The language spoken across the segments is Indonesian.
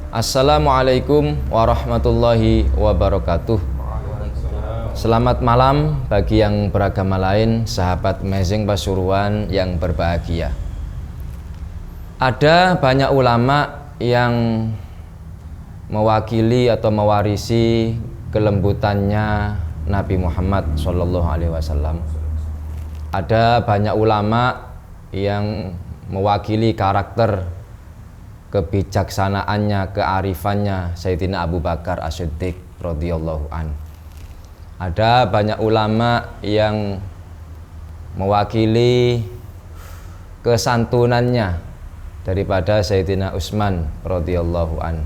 Assalamualaikum warahmatullahi wabarakatuh. Selamat malam bagi yang beragama lain, sahabat Amazing Pasuruan yang berbahagia. Ada banyak ulama yang mewakili atau mewarisi kelembutannya Nabi Muhammad SAW. Ada banyak ulama yang mewakili karakter kebijaksanaannya, kearifannya Sayyidina Abu Bakar As-Siddiq radhiyallahu an. Ada banyak ulama yang mewakili kesantunannya daripada Sayyidina Utsman radhiyallahu an.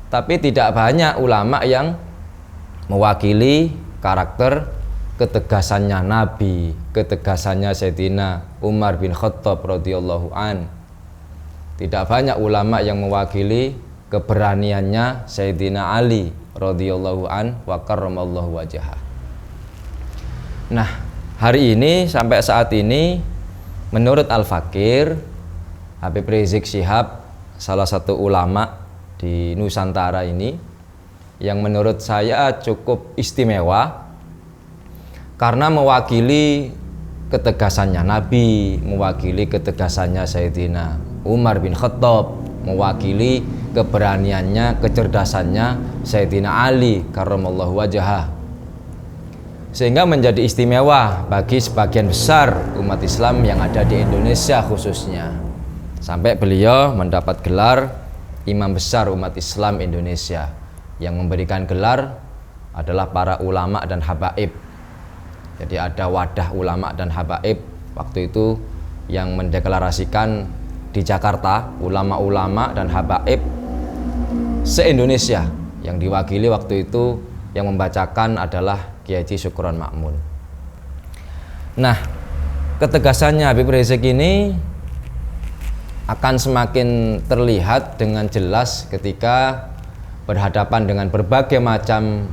Tapi tidak banyak ulama yang mewakili karakter ketegasannya Nabi, ketegasannya Sayyidina Umar bin Khattab radhiyallahu an. Tidak banyak ulama yang mewakili keberaniannya Sayyidina Ali radhiyallahu an wa karramallahu wajhah. Nah, hari ini sampai saat ini menurut Al-Fakir Habib Rizik Syihab, salah satu ulama di Nusantara ini, yang menurut saya cukup istimewa karena mewakili ketegasannya Nabi, mewakili ketegasannya Sayyidina Umar bin Khattab, mewakili keberaniannya, kecerdasannya Sayyidina Ali karramallahu wajhah, sehingga menjadi istimewa bagi sebagian besar umat Islam yang ada di Indonesia khususnya, sampai beliau mendapat gelar Imam Besar Umat Islam Indonesia. Yang memberikan gelar adalah para ulama dan habaib. Jadi ada wadah ulama dan habaib waktu itu yang mendeklarasikan di Jakarta ulama-ulama dan habaib se-Indonesia, yang diwakili waktu itu yang membacakan adalah Kiai Haji Syukron Ma'mun. Nah, ketegasannya Habib Rizik ini akan semakin terlihat dengan jelas ketika berhadapan dengan berbagai macam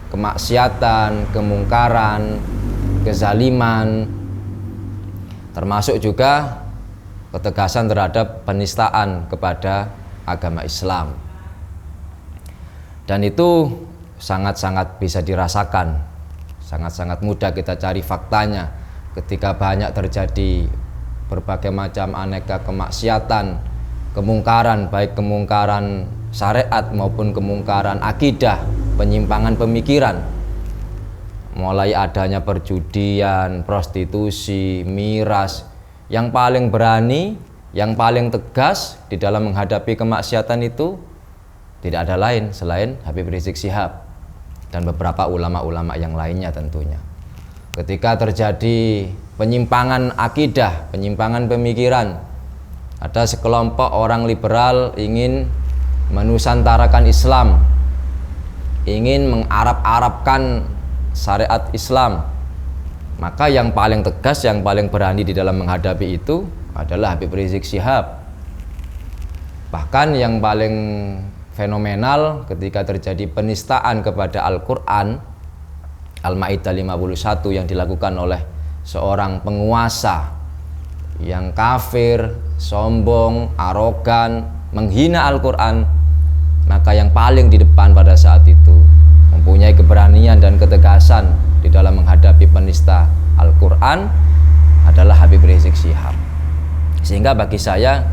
kemaksiatan, kemungkaran, kezaliman, termasuk juga ketegasan terhadap penistaan kepada agama Islam. Dan itu sangat-sangat bisa dirasakan, sangat-sangat mudah kita cari faktanya ketika banyak terjadi berbagai macam aneka kemaksiatan, kemungkaran, baik kemungkaran syariat maupun kemungkaran akidah, penyimpangan pemikiran, mulai adanya perjudian, prostitusi, miras. Yang paling berani, yang paling tegas di dalam menghadapi kemaksiatan itu tidak ada lain selain Habib Rizik Syihab dan beberapa ulama-ulama yang lainnya tentunya. Ketika terjadi penyimpangan akidah, penyimpangan pemikiran, ada sekelompok orang liberal ingin menusantarakan Islam, ingin mengarab-arabkan syariat Islam, maka yang paling tegas, yang paling berani di dalam menghadapi itu adalah Habib Rizik Syihab. Bahkan yang paling fenomenal ketika terjadi penistaan kepada Al-Quran, Al-Ma'idah 51, yang dilakukan oleh seorang penguasa yang kafir, sombong, arogan, menghina Al-Quran, maka yang paling di depan pada saat itu mempunyai keberanian dan ketegasan di dalam menghadapi penista Al-Quran adalah Habib Rizik Syihab. Sehingga bagi saya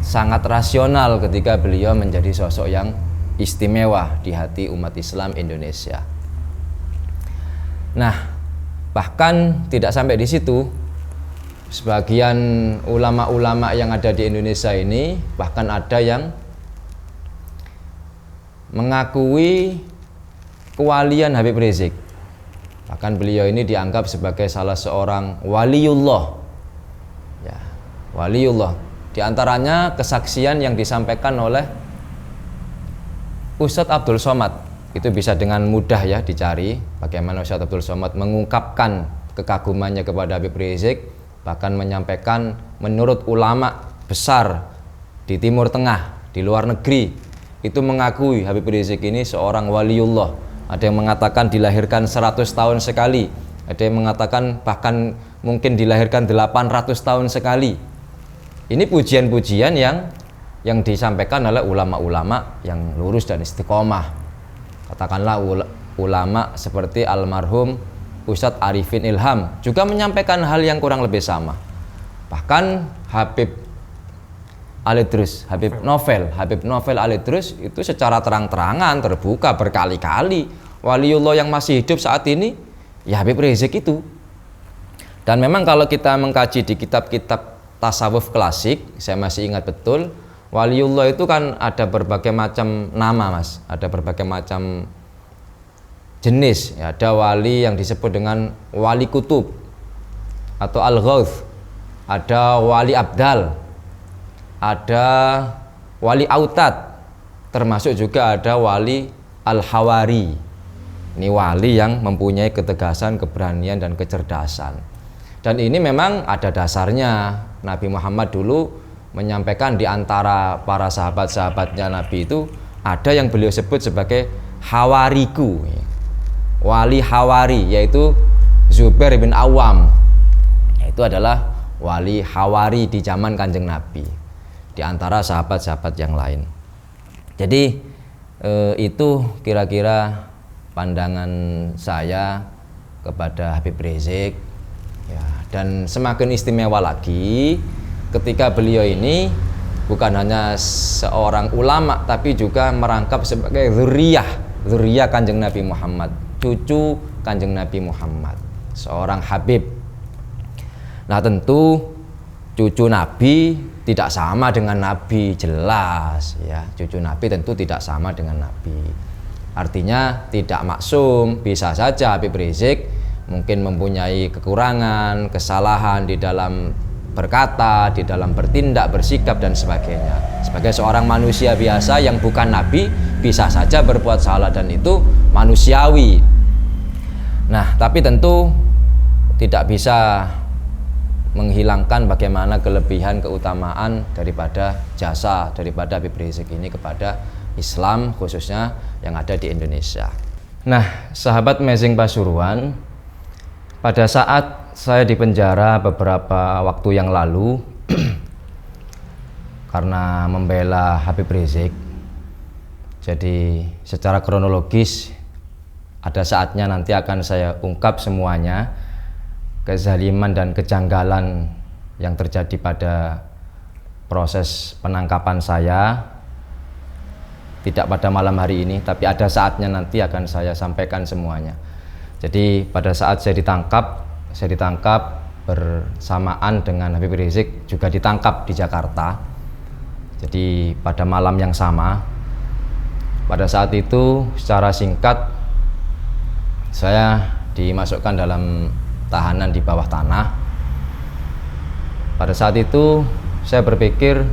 sangat rasional ketika beliau menjadi sosok yang istimewa di hati umat Islam Indonesia. Nah, bahkan tidak sampai di situ, sebagian ulama-ulama yang ada di Indonesia ini bahkan ada yang mengakui kewalian Habib Rizik. Bahkan beliau ini dianggap sebagai salah seorang waliullah, ya, waliullah. Di antaranya kesaksian yang disampaikan oleh Ustadz Abdul Somad. Itu bisa dengan mudah ya dicari bagaimana Ustadz Abdul Somad mengungkapkan kekagumannya kepada Habib Rizik, bahkan menyampaikan menurut ulama besar di Timur Tengah, di luar negeri, itu mengakui Habib Rizik ini seorang waliullah. Ada yang mengatakan dilahirkan 100 tahun sekali, ada yang mengatakan bahkan mungkin dilahirkan 800 tahun sekali. Ini pujian-pujian yang yang disampaikan oleh ulama-ulama yang lurus dan istiqomah. Katakanlah ulama seperti almarhum Ustadz Arifin Ilham juga menyampaikan hal yang kurang lebih sama. Bahkan Habib Novel Alidrus itu secara terang-terangan terbuka berkali-kali, waliullah yang masih hidup saat ini ya Habib Rizik itu. Dan memang kalau kita mengkaji di kitab-kitab tasawuf klasik, saya masih ingat betul, waliullah itu kan ada berbagai macam nama, Mas. Ada berbagai macam jenis. Ya, ada wali yang disebut dengan wali kutub atau al-ghauth. Ada wali abdal. Ada wali autad. Termasuk juga ada wali al-hawari. Ini wali yang mempunyai ketegasan, keberanian dan kecerdasan. Dan ini memang ada dasarnya. Nabi Muhammad dulu menyampaikan di antara para sahabat-sahabatnya Nabi itu ada yang beliau sebut sebagai hawariku, wali hawari, yaitu Zubair bin Awam. Itu adalah wali hawari di zaman Kanjeng Nabi di antara sahabat-sahabat yang lain. Jadi itu kira-kira pandangan saya kepada Habib Rizik. Ya, dan semakin istimewa lagi ketika beliau ini bukan hanya seorang ulama tapi juga merangkap sebagai dzurriyyah Kanjeng Nabi Muhammad, cucu Kanjeng Nabi Muhammad, seorang Habib. Nah, tentu cucu Nabi tidak sama dengan Nabi, jelas ya. Cucu Nabi tentu tidak sama dengan Nabi. Artinya tidak maksum, bisa saja Habib Rizik mungkin mempunyai kekurangan, kesalahan di dalam berkata, di dalam bertindak, bersikap dan sebagainya. Sebagai seorang manusia biasa yang bukan nabi, bisa saja berbuat salah dan itu manusiawi. Nah, tapi tentu tidak bisa menghilangkan bagaimana kelebihan, keutamaan daripada jasa daripada Habib Rizik ini kepada Islam, khususnya yang ada di Indonesia. Nah, sahabat Amazing Pasuruan, pada saat saya di penjara beberapa waktu yang lalu karena membela Habib Rizik, jadi secara kronologis ada saatnya nanti akan saya ungkap semuanya, kezaliman dan kejanggalan yang terjadi pada proses penangkapan saya. Tidak pada malam hari ini, tapi ada saatnya nanti akan saya sampaikan semuanya. Jadi pada saat saya ditangkap bersamaan dengan Habib Rizik juga ditangkap di Jakarta. Jadi pada malam yang sama, pada saat itu secara singkat saya dimasukkan dalam tahanan di bawah tanah. Pada saat itu saya berpikir,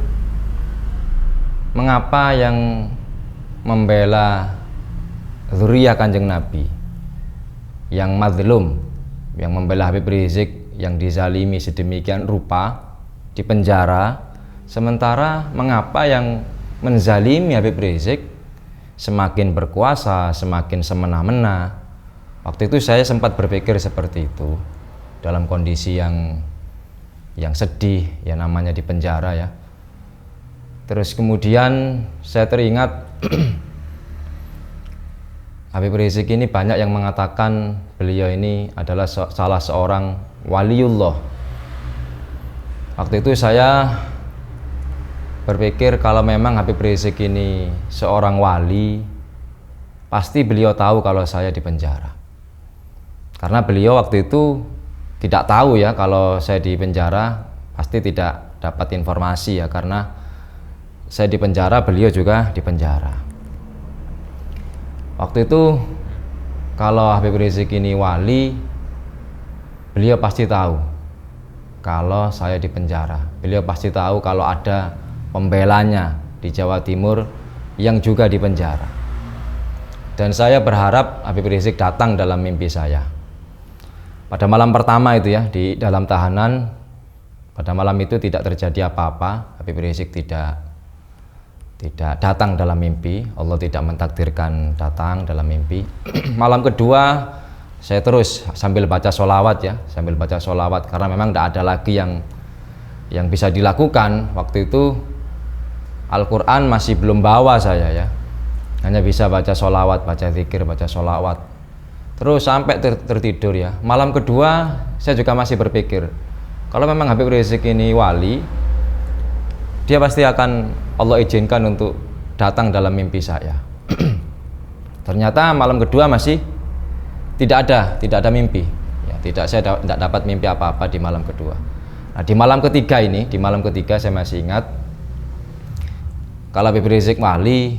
mengapa yang membela dzurriyyah Kanjeng Nabi, yang mazlum, yang membela Habib Rizik yang dizalimi sedemikian rupa di penjara, sementara mengapa yang menzalimi Habib Rizik semakin berkuasa, semakin semena-mena. Waktu itu saya sempat berpikir seperti itu dalam kondisi yang sedih, ya namanya di penjara ya. Terus kemudian saya teringat Habib Rizik ini banyak yang mengatakan beliau ini adalah salah seorang waliullah. Waktu itu saya berpikir kalau memang Habib Rizik ini seorang wali, pasti beliau tahu kalau saya di penjara. Karena beliau waktu itu tidak tahu ya kalau saya di penjara, pasti tidak dapat informasi ya, karena saya di penjara, beliau juga di penjara. Waktu itu kalau Habib Rizik ini wali, beliau pasti tahu kalau saya di penjara. Beliau pasti tahu kalau ada pembelanya di Jawa Timur yang juga di penjara. Dan saya berharap Habib Rizik datang dalam mimpi saya. Pada malam pertama itu ya, di dalam tahanan, pada malam itu tidak terjadi apa-apa. Habib Rizik tidak datang dalam mimpi. Allah tidak mentakdirkan datang dalam mimpi. Malam kedua saya terus sambil baca sholawat ya, sambil baca sholawat, karena memang tidak ada lagi yang bisa dilakukan. Waktu itu Al-Quran masih belum bawa saya ya, hanya bisa baca sholawat, baca zikir, baca sholawat, terus sampai tertidur ya. Malam kedua saya juga masih berpikir, kalau memang Habib Rizik ini wali, dia pasti akan Allah izinkan untuk datang dalam mimpi saya. Ternyata malam kedua masih tidak ada mimpi ya, saya tidak dapat mimpi apa-apa di malam kedua. Nah, di malam ketiga saya masih ingat, kalau Habib Rizik wali,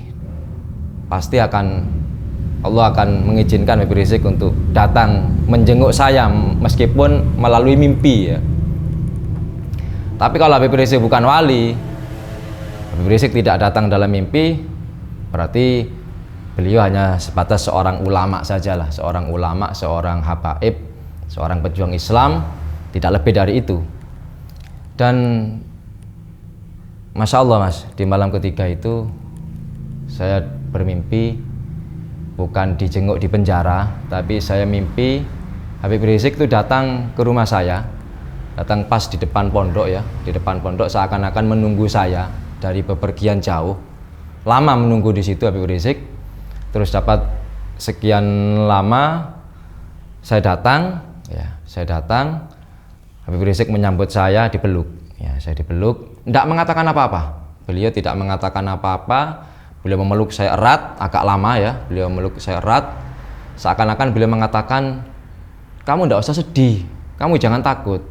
pasti Allah akan mengizinkan Habib Rizik untuk datang menjenguk saya meskipun melalui mimpi ya. Tapi kalau Habib Rizik bukan wali, Habib Rizik tidak datang dalam mimpi, berarti beliau hanya sebatas seorang ulama sajalah, seorang ulama, seorang habaib, seorang pejuang Islam, tidak lebih dari itu. Dan Masya Allah Mas, di malam ketiga itu saya bermimpi bukan dijenguk di penjara, tapi saya mimpi Habib Rizik itu datang ke rumah saya, datang pas di depan pondok ya, di depan pondok, seakan-akan menunggu saya dari bepergian jauh, lama menunggu di situ Habib Rizik. Terus dapat sekian lama saya datang, Habib Rizik menyambut saya, dipeluk ya, saya dipeluk. Tidak mengatakan apa-apa, beliau tidak mengatakan apa-apa. Beliau memeluk saya erat, agak lama ya, beliau memeluk saya erat, seakan-akan beliau mengatakan, kamu tidak usah sedih, kamu jangan takut,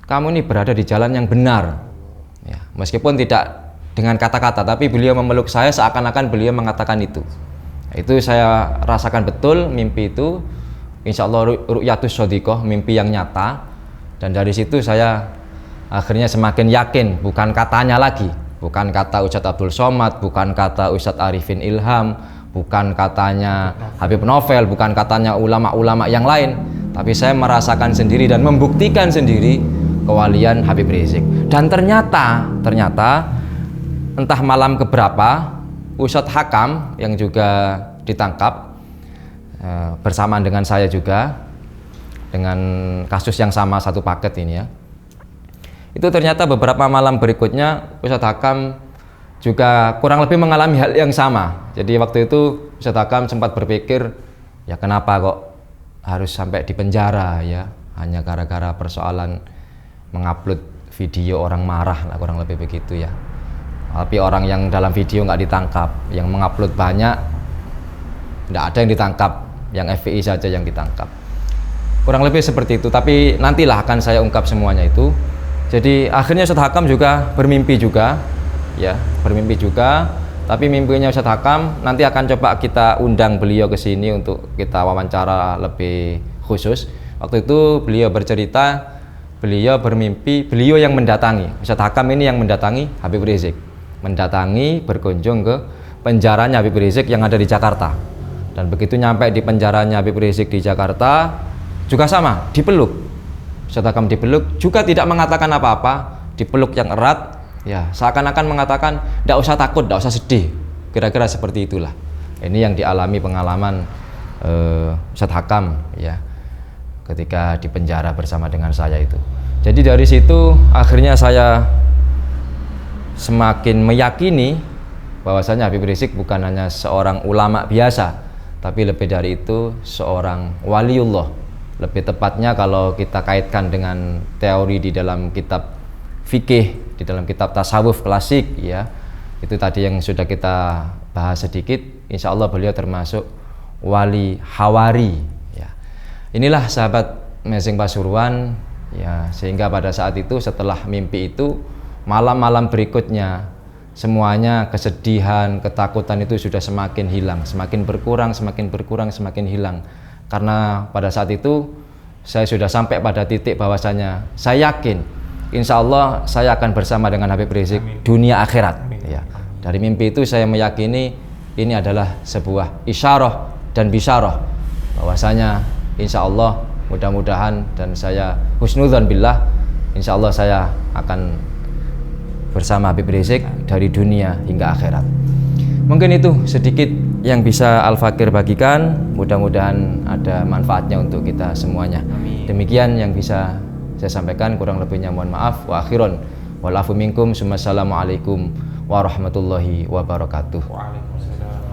kamu ini berada di jalan yang benar ya. Meskipun tidak dengan kata-kata, tapi beliau memeluk saya seakan-akan beliau mengatakan itu. Itu saya rasakan betul mimpi itu, insya Allah ru'yatus shodiqoh, mimpi yang nyata. Dan dari situ saya akhirnya semakin yakin, bukan katanya lagi, bukan kata Ustadz Abdul Somad, bukan kata Ustadz Arifin Ilham, bukan katanya Habib Novel, bukan katanya ulama-ulama yang lain, tapi saya merasakan sendiri dan membuktikan sendiri kewalian Habib Rizik. Dan ternyata entah malam keberapa, Ustadz Hakam yang juga ditangkap bersamaan dengan saya juga, dengan kasus yang sama, satu paket ini ya. Itu ternyata beberapa malam berikutnya Ustadz Hakam juga kurang lebih mengalami hal yang sama. Jadi waktu itu Ustadz Hakam sempat berpikir, ya kenapa kok harus sampai di penjara ya, hanya gara-gara persoalan mengupload video orang marah lah, kurang lebih begitu ya. Tapi orang yang dalam video nggak ditangkap, yang mengupload banyak nggak ada yang ditangkap, yang FPI saja yang ditangkap. Kurang lebih seperti itu, tapi nantilah akan saya ungkap semuanya itu. Jadi akhirnya Ustadz Hakam juga bermimpi juga ya, tapi mimpinya Ustadz Hakam nanti akan coba kita undang beliau ke sini untuk kita wawancara lebih khusus. Waktu itu beliau bercerita, beliau bermimpi, beliau yang mendatangi, Ustadz Hakam ini yang mendatangi Habib Rizik, mendatangi, berkunjung ke penjaranya Habib Rizik yang ada di Jakarta. Dan begitu nyampe di penjaranya Habib Rizik di Jakarta, juga sama, dipeluk. Ustadz Hakam dipeluk, juga tidak mengatakan apa-apa, dipeluk yang erat ya, seakan-akan mengatakan tidak usah takut, tidak usah sedih, kira-kira seperti itulah. Ini yang dialami pengalaman Ustadz Hakam ya, ketika di penjara bersama dengan saya itu. Jadi dari situ akhirnya saya semakin meyakini bahwasanya Habib Rizik bukan hanya seorang ulama biasa, tapi lebih dari itu seorang waliullah. Lebih tepatnya kalau kita kaitkan dengan teori di dalam kitab fikih, di dalam kitab tasawuf klasik ya, itu tadi yang sudah kita bahas sedikit. Insya Allah beliau termasuk wali hawari ya. Inilah sahabat Amazing Pasuruan ya, sehingga pada saat itu setelah mimpi itu, malam-malam berikutnya semuanya kesedihan, ketakutan itu sudah semakin hilang, semakin berkurang, semakin hilang. Karena pada saat itu saya sudah sampai pada titik bahwasanya saya yakin insya Allah saya akan bersama dengan Habib Rizik dunia akhirat ya. Dari mimpi itu saya meyakini ini adalah sebuah isyarah dan bisyarah bahwasanya insya Allah mudah-mudahan, dan saya husnudzon billah, insya Allah saya akan bersama Habib Rizik dari dunia hingga akhirat. Mungkin itu sedikit yang bisa Al-Fakir bagikan, mudah-mudahan ada manfaatnya untuk kita semuanya. Demikian yang bisa saya sampaikan, kurang lebihnya mohon maaf. Wa akhirun wal afu minkum, assalamualaikum warahmatullahi wabarakatuh. Waalaikumsalam.